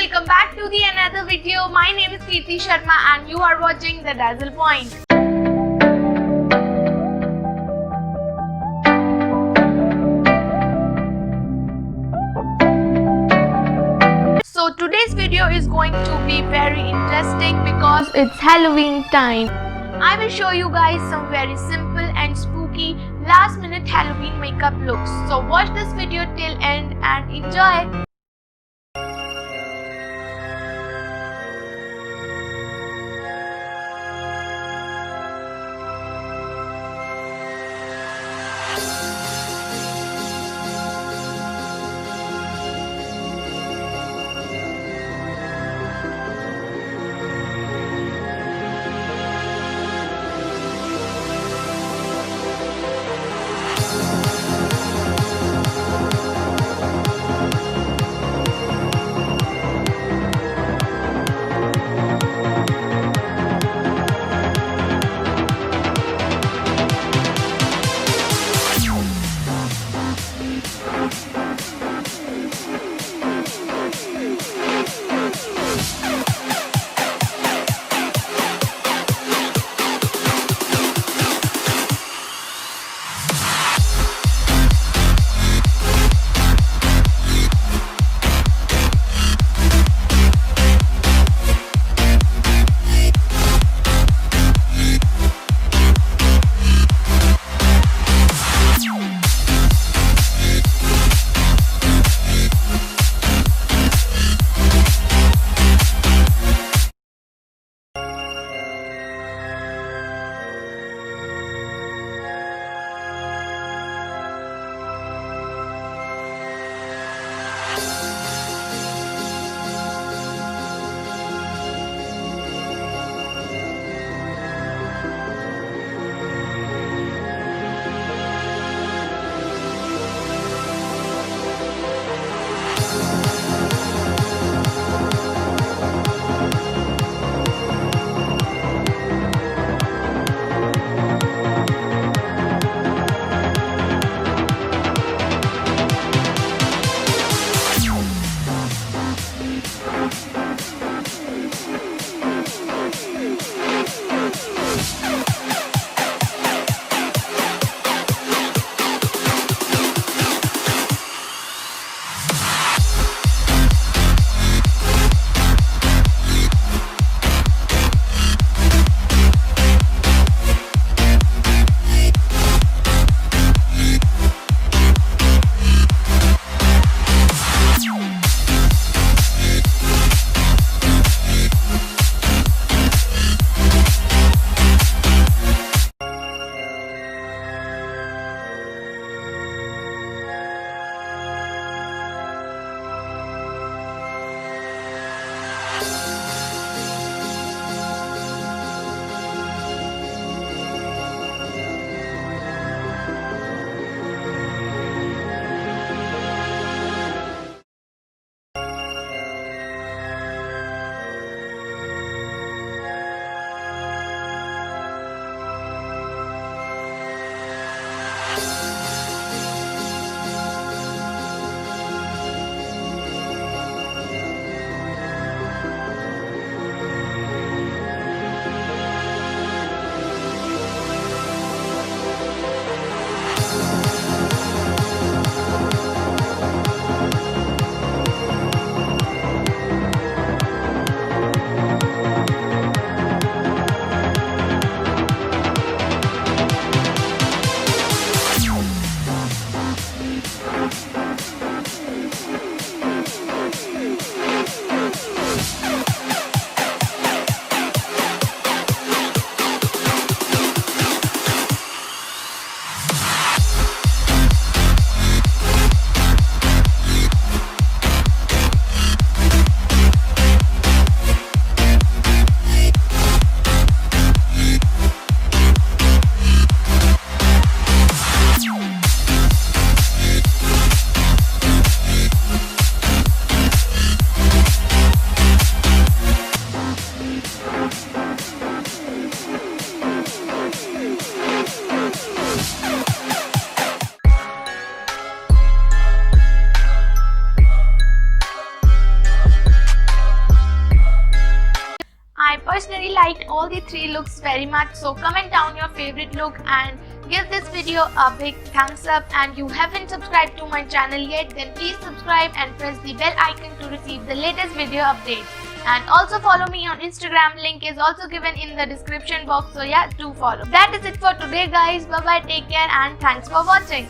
welcome back to the another video. My name is Kirti Sharma and you are watching the Dazzle Point. So today's video is going to be very interesting because it's Halloween time. I will show you guys some very simple and spooky last minute Halloween makeup looks. So watch this video till end and enjoy. personally liked all the 3 looks very much. So comment down your favorite look and give this video a big thumbs up. And you haven't subscribed to my channel yet, then please subscribe and press the bell icon to receive the latest video updates. And also follow me on Instagram, link is also given in the description box, so yeah, do follow. That is it for today guys, bye bye, take care and thanks for watching.